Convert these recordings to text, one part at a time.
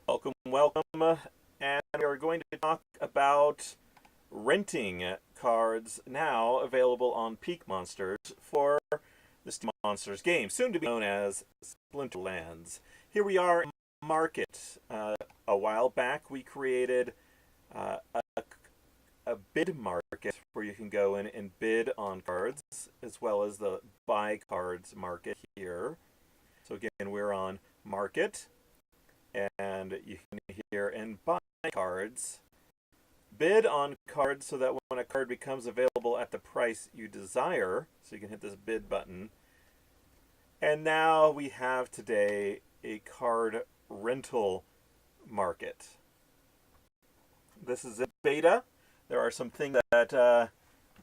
Welcome, welcome, and we are going to talk about renting cards now available on SteemMonsters for the SteemMonsters game, soon to be known as Splinterlands. Here we are in the market. A while back, we created a bid market where you can go in and bid on cards, as well as the buy cards market here. So again, we're on market, and you can hear and buy cards, bid on cards so that when a card becomes available at the price you desire, so you can hit this bid button. And now we have today a card rental market. This is a beta. There are some things that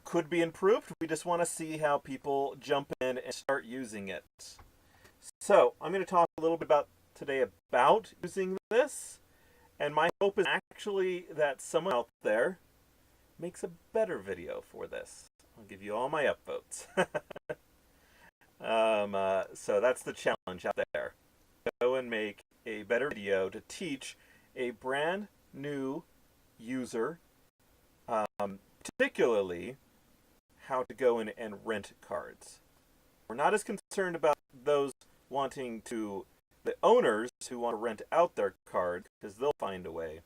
could be improved. We just want to see how people jump in and start using it. So I'm going to talk a little bit today about using this, and my hope is actually that someone out there makes a better video for this. I'll give you all my upvotes. So that's the challenge out there. Go and make a better video to teach a brand new user, particularly how to go in and rent cards. We're not as concerned about those wanting to, the owners who want to rent out their card, because they'll find a way,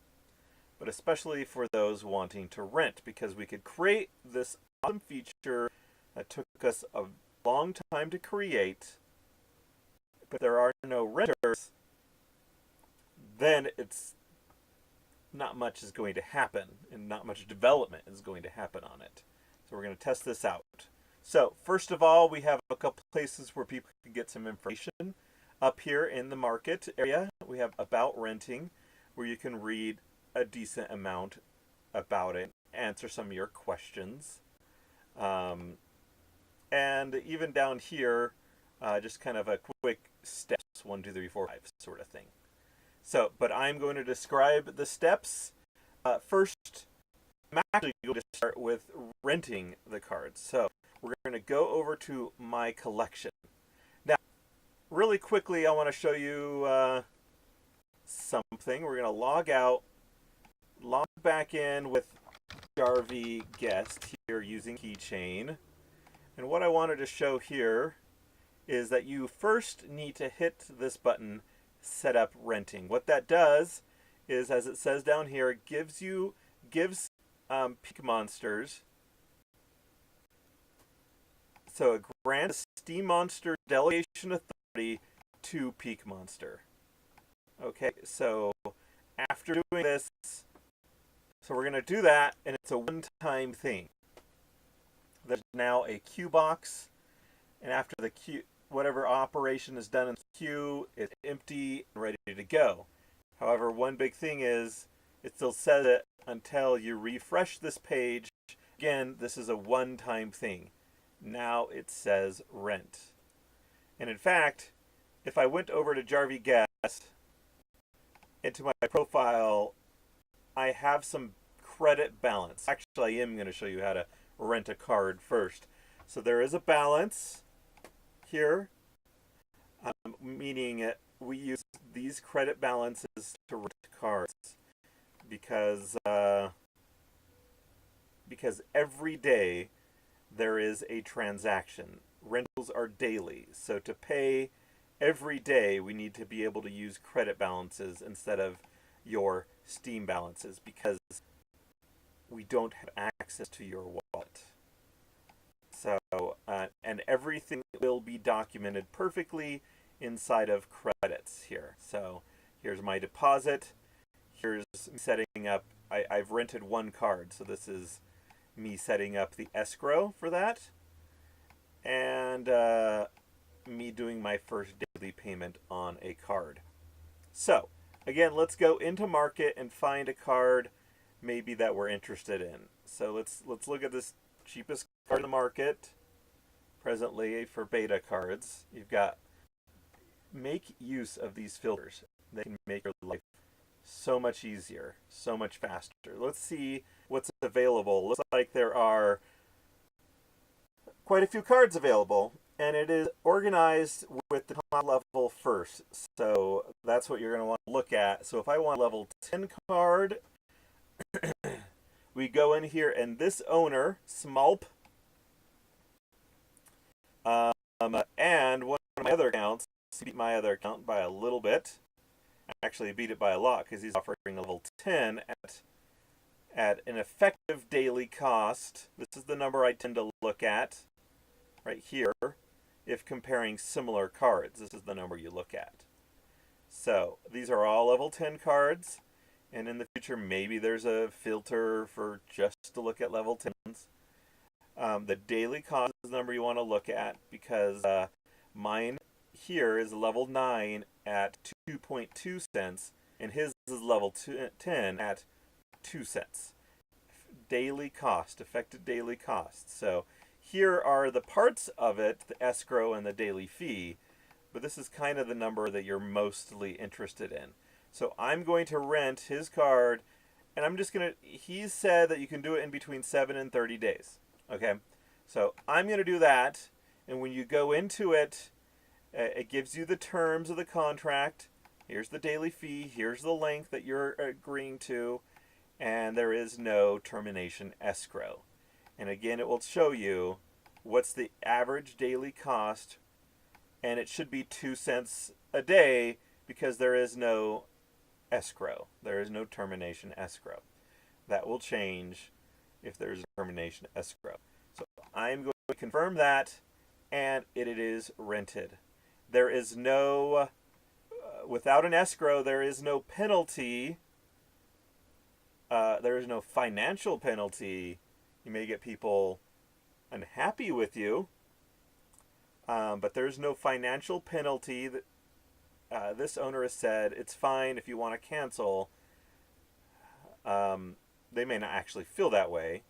but especially for those wanting to rent, because we could create this awesome feature that took us a long time to create, but there are no renters, then it's not much is going to happen, and not much development is going to happen on it. So we're going to test this out. So first of all, we have a couple places where people can get some information. Up here in the market area, we have About Renting, where you can read a decent amount about it, answer some of your questions. And even down here, just kind of a quick steps, 1, 2, 3, 4, 5 sort of thing. So, but I'm going to describe the steps. First, I'm actually going to start with renting the cards. So we're going to go over to My Collection. Now, really quickly, I want to show you something. We're going to log out, log back in with Jarvie Guest here using Keychain. And what I wanted to show here is that you first need to hit this button, Set Up Renting. What that does is, as it says down here, it gives SteemMonsters, so it grants SteemMonster delegation authority to SteemMonster. Okay, so after doing this, so we're going to do that, and it's a one-time thing. There's now a queue box, and after the queue, whatever operation is done in the queue, it's empty and ready to go. However, one big thing is it still says it until you refresh this page. Again, this is a one-time thing. Now it says rent. And in fact, if I went over to Jarvie Guest, into my profile, I have some credit balance. Actually, I am going to show you how to rent a card first. So there is a balance here, meaning we use these credit balances to rent cards because every day there is a transaction. Rentals are daily, so to pay every day we need to be able to use credit balances instead of your Steam balances, because we don't have access to your wallet. So, and everything will be documented perfectly inside of credits here. So here's my deposit. Here's me setting up, I've rented one card, so this is me setting up the escrow for that. And me doing my first daily payment on a card. So, again, let's go into market and find a card maybe that we're interested in. So let's look at this cheapest card in the market presently for beta cards. You've got, make use of these filters. They can make your life so much easier, so much faster. Let's see what's available. Looks like there are quite a few cards available. and it is organized with the command level first. So that's what you're going to want to look at. So if I want a level 10 card, we go in here, and this owner, Smulp, and one of my other accounts, beat my other account by a little bit. Actually, beat it by a lot because he's offering a level 10 at an effective daily cost. This is the number I tend to look at right here if comparing similar cards. This is the number you look at. So these are all level 10 cards, and in the future maybe there's a filter for just to look at level 10s. The daily cost is the number you want to look at because mine here is level 9 at 2.2 cents, and his is level 10 at 2 cents. Daily cost, effective daily cost. So here are the parts of it, the escrow and the daily fee, but this is kind of the number that you're mostly interested in. So I'm going to rent his card, and I'm just going to, he said that you can do it in between 7 and 30 days. Okay, so I'm going to do that, and when you go into it, it gives you the terms of the contract. Here's the daily fee, here's the length that you're agreeing to, and there is no termination escrow. And again, it will show you what's the average daily cost, and it should be 2 cents a day because there is no escrow. There is no termination escrow. That will change if there's a termination escrow. So I'm going to confirm that, and it is rented. There is no, without an escrow, there is no penalty. There is no financial penalty. You may get people unhappy with you, but there's no financial penalty. That this owner has said it's fine if you want to cancel. They may not actually feel that way.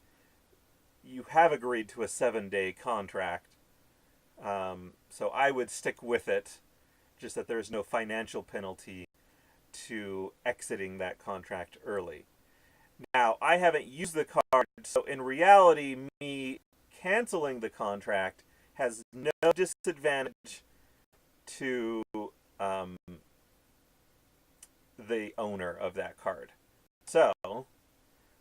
You have agreed to a 7-day contract, so I would stick with it, just that there's no financial penalty to exiting that contract early. Now, I haven't used the card, so in reality, me canceling the contract has no disadvantage to the owner of that card. So,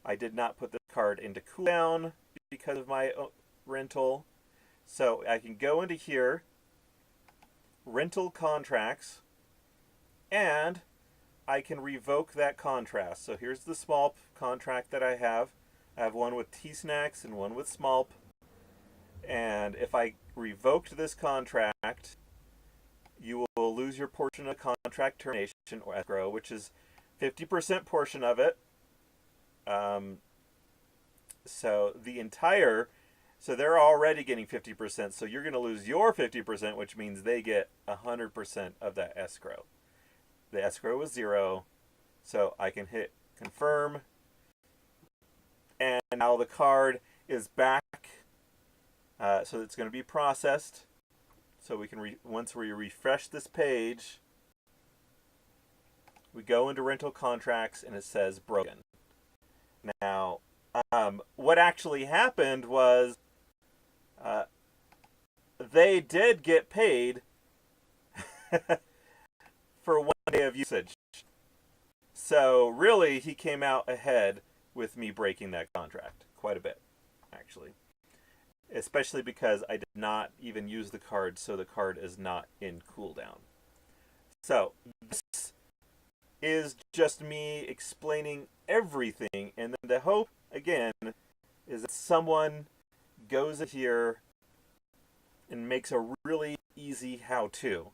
I did not put the card into cooldown because of my rental. So, I can go into here, rental contracts, and I can revoke that contract. So here's the Smulp contract that I have. I have one with T-Snacks and one with Smulp. And if I revoked this contract, you will lose your portion of contract termination or escrow, which is 50% portion of it. So they're already getting 50%, so you're going to lose your 50%, which means they get 100% of that escrow. The escrow was 0, so I can hit confirm, and now the card is back. So it's going to be processed. So we can once we refresh this page, we go into rental contracts, and it says broken. Now, what actually happened was they did get paid for 1 day of usage. So really, he came out ahead with me breaking that contract quite a bit, actually. Especially because I did not even use the card, so the card is not in cooldown. So this is just me explaining everything, and then the hope, again, is that someone goes in here and makes a really easy how-to.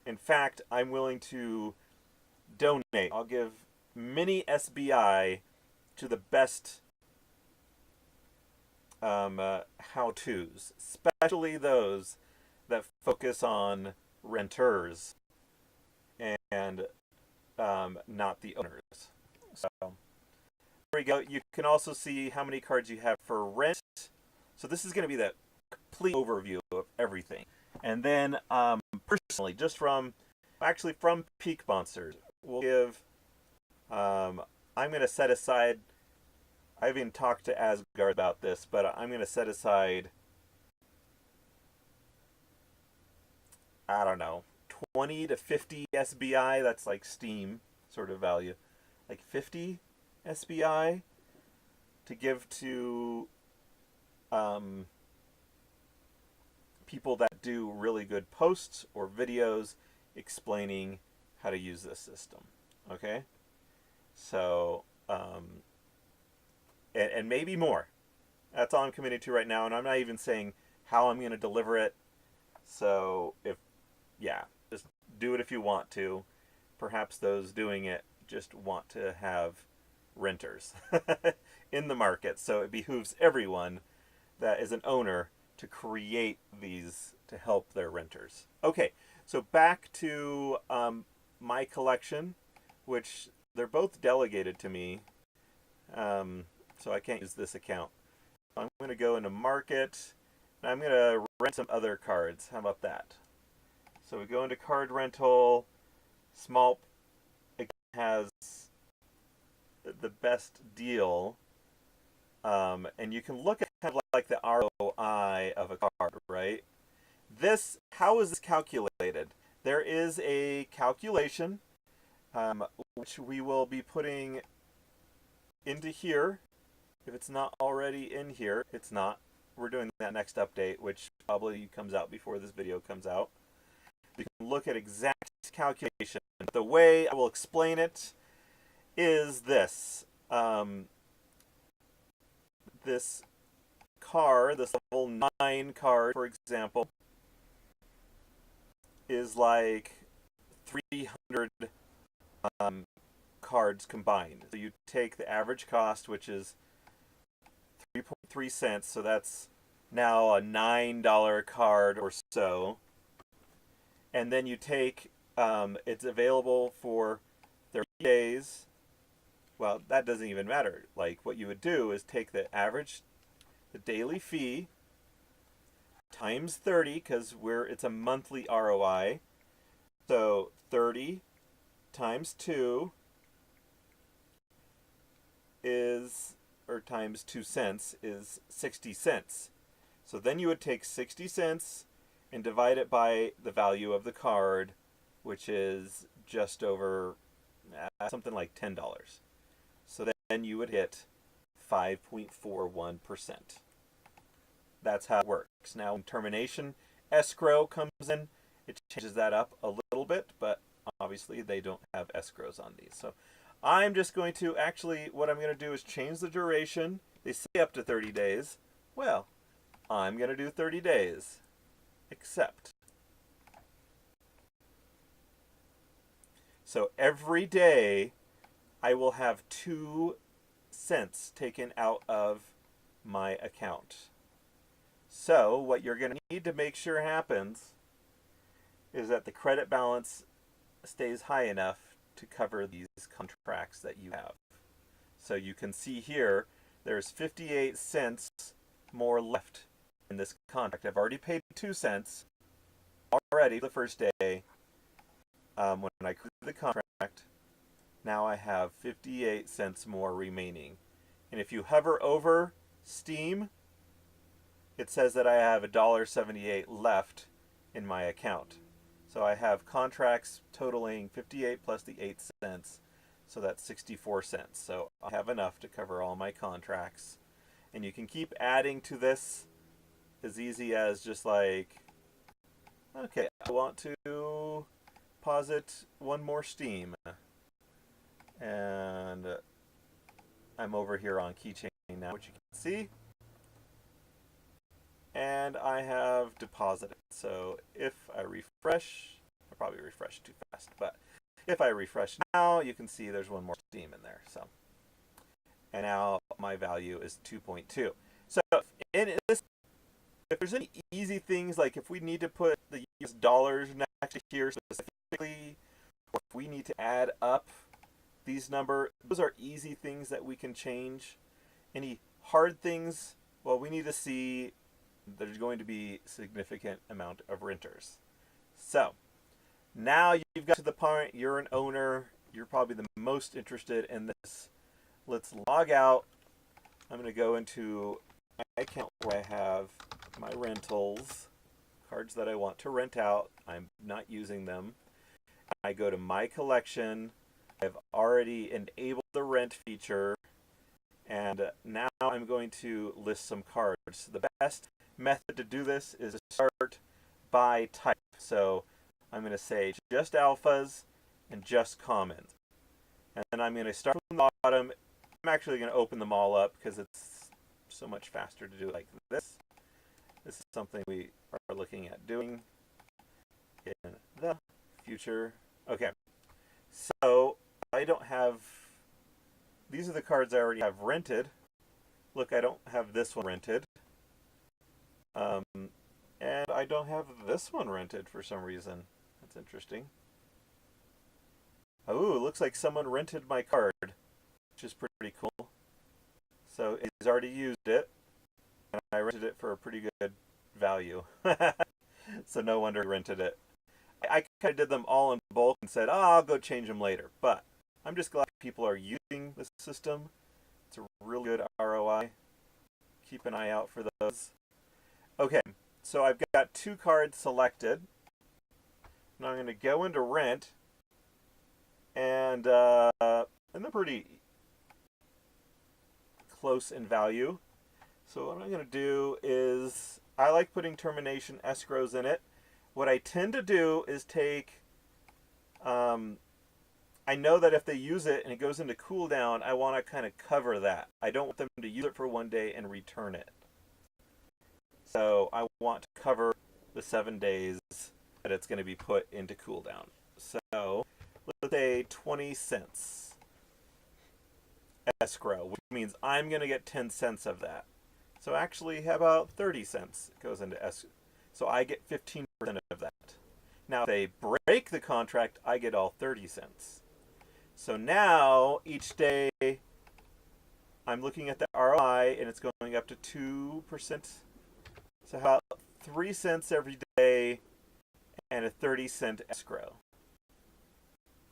In fact, I'm willing to donate. I'll give mini SBI to the best how-tos, especially those that focus on renters and not the owners. So there we go. You can also see how many cards you have for rent. So this is going to be the complete overview of everything. And then personally, just from SteemMonsters, we'll give, I'm going to set aside, I haven't talked to Asgard about this, but I'm going to set aside I don't know, 20 to 50 SBI. That's like Steam sort of value. Like 50 SBI to give to um, people that do really good posts or videos explaining how to use this system. Okay? So, and maybe more. That's all I'm committing to right now, and I'm not even saying how I'm going to deliver it. So, just do it if you want to. Perhaps those doing it just want to have renters in the market. So it behooves everyone that is an owner to create these to help their renters. Okay, so back to my collection, which they're both delegated to me, so I can't use this account. I'm going to go into market, and I'm going to rent some other cards. How about that? So we go into card rental. Small has the best deal, and you can look at kind of like the ROI of a card, right? How is this calculated? There is a calculation which we will be putting into here. If it's not already in here, it's not. We're doing that next update, which probably comes out before this video comes out. You can look at exact calculation. The way I will explain it is this. This card, this level 9 card, for example, is like 300 cards combined. So you take the average cost, which is 3.3 cents, so that's now a $9 card or so. And then you take, it's available for 30 days. Well, that doesn't even matter. Like, what you would do is take the average, the daily fee, times 30, because it's a monthly ROI. So 30 times 2 is, or times 2 cents is 60 cents. So then you would take 60 cents and divide it by the value of the card, which is just over something like $10. So then you would hit 5.41%. That's how it works. Now, when termination escrow comes in, it changes that up a little bit, but obviously they don't have escrows on these. So I'm just going to, what I'm going to do is change the duration. They say up to 30 days. Well, I'm going to do 30 days. Accept. So every day I will have 2 cents taken out of my account. So what you're going to need to make sure happens is that the credit balance stays high enough to cover these contracts that you have. So you can see here there's 58 cents more left in this contract. I've already paid 2 cents already the first day when I created the contract. Now I have 58 cents more remaining. And if you hover over Steam, it says that I have $1.78 left in my account. So I have contracts totaling 58 plus the 8 cents, so that's 64 cents. So I have enough to cover all my contracts. And you can keep adding to this as easy as just like, okay, I want to deposit one more Steam. And I'm over here on keychain now, which you can see. And I have deposited. So if I refresh, I probably refreshed too fast, but if I refresh now, you can see there's one more Steam in there. So, and now my value is 2.2. So if there's any easy things, like if we need to put the US dollars next to here specifically, or if we need to add up these numbers, those are easy things that we can change. Any hard things, well, we need to see there's going to be a significant amount of renters. So now you've got to the point, you're an owner, you're probably the most interested in this. Let's log out. I'm going to go into my account where I have my rentals cards that I want to rent out. I'm not using them. I go to my collection. I've already enabled the rent feature. And now I'm going to list some cards. The best method to do this is to start by type. So I'm going to say just alphas and just commons. And then I'm going to start from the bottom. I'm actually going to open them all up because it's so much faster to do it like this. This is something we are looking at doing in the future. Okay, so I don't have, these are the cards I already have rented. Look, I don't have this one rented. And I don't have this one rented for some reason. That's interesting. Oh, it looks like someone rented my card, which is pretty cool. So he's already used it, and I rented it for a pretty good value. So no wonder he rented it. I kind of did them all in bulk and said, oh, I'll go change them later. But I'm just glad people are using the system. It's a really good ROI. Keep an eye out for those. Okay, so I've got 2 cards selected. Now I'm going to go into rent, and they're pretty close in value. So what I'm going to do is, I like putting termination escrows in it. What I tend to do is take, I know that if they use it and it goes into cooldown, I want to kind of cover that. I don't want them to use it for 1 day and return it. So I want to cover the 7 days that it's going to be put into cooldown. So let's say 20 cents escrow, which means I'm going to get 10 cents of that. So actually, how about 30 cents goes into escrow? So I get 15% of that. Now, if they break the contract, I get all 30 cents. So now, each day, I'm looking at the ROI, and it's going up to 2%. So how about 3 cents every day and a 30-cent escrow?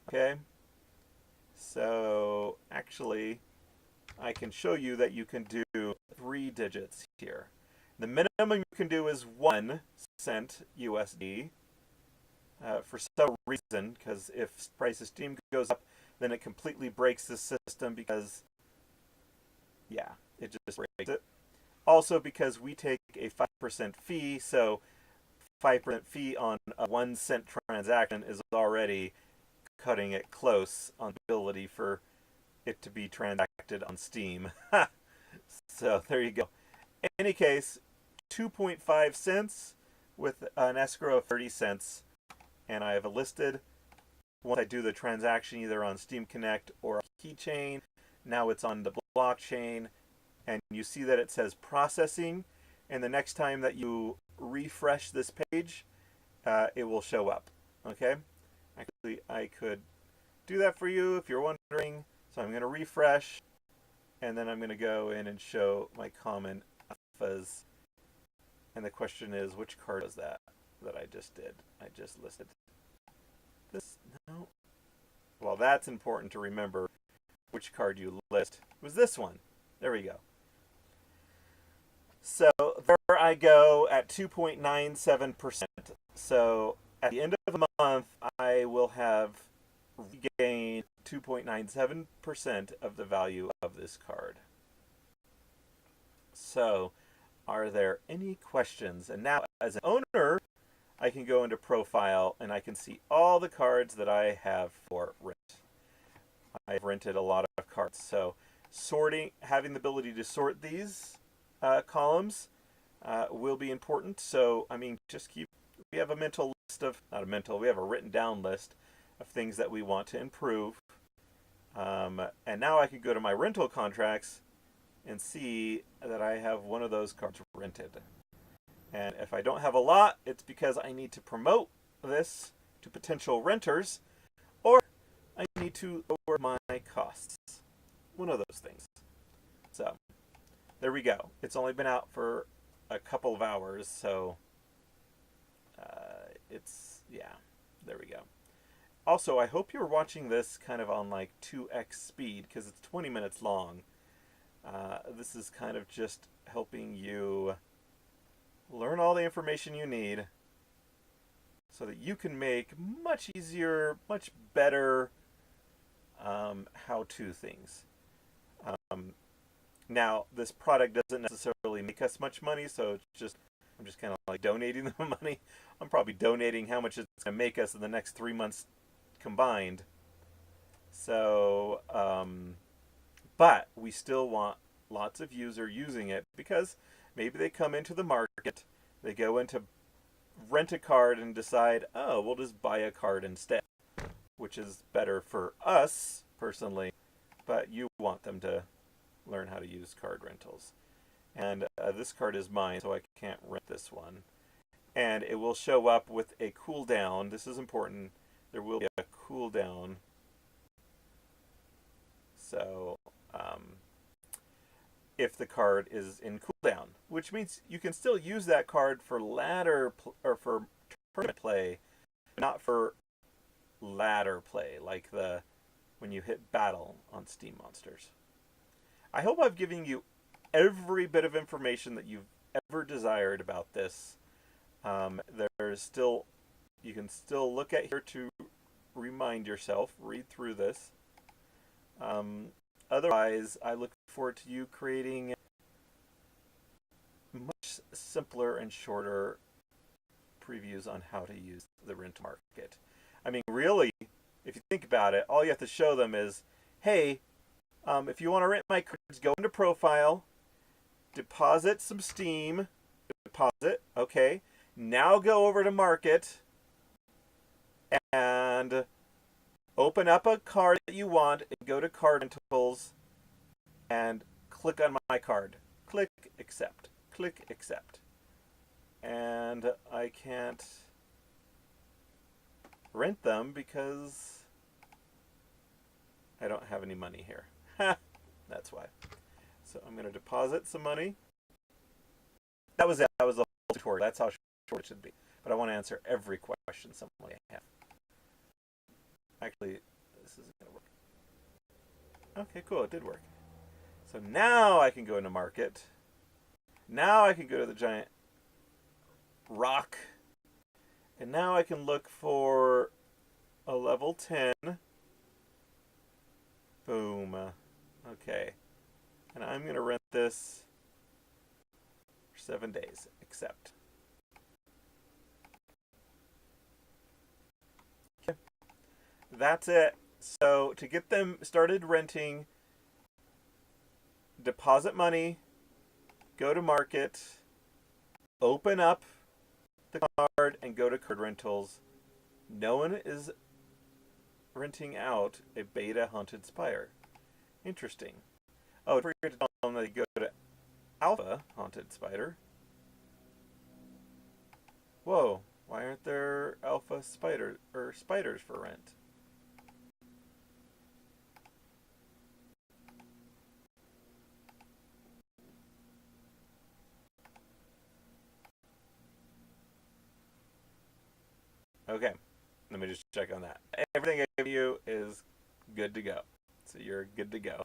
Okay? So, actually, I can show you that you can do 3 digits here. The minimum you can do is 1 cent USD for some reason, because if price of Steam goes up, then it completely breaks the system because, yeah, it just breaks it. Also because we take a 5% fee, so 5% fee on a 1 cent transaction is already cutting it close on the ability for it to be transacted on Steam. So there you go. In any case, 2.5 cents with an escrow of 30 cents. And I have a listed, once I do the transaction either on Steam Connect or a keychain, now it's on the blockchain, and you see that it says processing, and the next time that you refresh this page, it will show up. Okay? Actually, I could do that for you if you're wondering. So I'm going to refresh, and then I'm going to go in and show my common alphas. And the question is, which card was that I just did? I just listed this. No. Well, that's important to remember which card you list. It was this one. There we go. So there I go at 2.97%. So at the end of the month, I will have regained 2.97% of the value of this card. So, are there any questions? And now, as an owner, I can go into profile and I can see all the cards that I have for rent. I've rented a lot of cards. So, having the ability to sort these columns will be important. So, I mean, we have a mental list of, not a mental, we have a written down list of things that we want to improve. And now I can go to my rental contracts and see that I have one of those cards rented. And if I don't have a lot, it's because I need to promote this to potential renters, or I need to lower my costs. One of those things. So, there we go. It's only been out for a couple of hours, so there we go. Also, I hope you're watching this kind of on like 2x speed, because it's 20 minutes long. This is kind of just helping you learn all the information you need so that you can make much easier, much better how-to things. Um, Now, this product doesn't necessarily make us much money, so I'm just kind of like donating the money. I'm probably donating how much it's going to make us in the next 3 months combined. So, but we still want lots of users using it because maybe they come into the market, they go into rent a card and decide, oh, we'll just buy a card instead, which is better for us personally, but you want them to learn how to use card rentals. And this card is mine, so I can't rent this one. And it will show up with a cooldown. This is important. There will be a cooldown. So, if the card is in cooldown, which means you can still use that card for or for tournament play, not for ladder play, like when you hit battle on SteemMonsters. I hope I've given you every bit of information that you've ever desired about this. There's still, you can still look at here to remind yourself, read through this. Otherwise, I look forward to you creating much simpler and shorter previews on how to use the rent market. I mean, really, if you think about it, all you have to show them is, hey, if you want to rent my cards, go into profile, deposit some Steam, deposit, okay. Now go over to market and open up a card that you want and go to card rentals and click on my card. Click accept. Click accept. And I can't rent them because I don't have any money here. That's why. So I'm going to deposit some money. That was it. That was the whole tutorial. That's how short it should be. But I want to answer every question someone may have. Actually, this isn't going to work. Okay, cool. It did work. So now I can go into market. Now I can go to the giant rock. And now I can look for a level 10. Boom. Okay. And I'm going to rent this for 7 days. Accept. Okay. That's it. So to get them started renting, deposit money, go to market, open up the card, and go to card rentals. No one is renting out a beta Haunted Spire. Interesting. Oh, I forgot to tell them that they go to Alpha Haunted Spider. Whoa, why aren't there Alpha Spiders for rent? Okay, let me just check on that. Everything I give you is good to go. So you're good to go.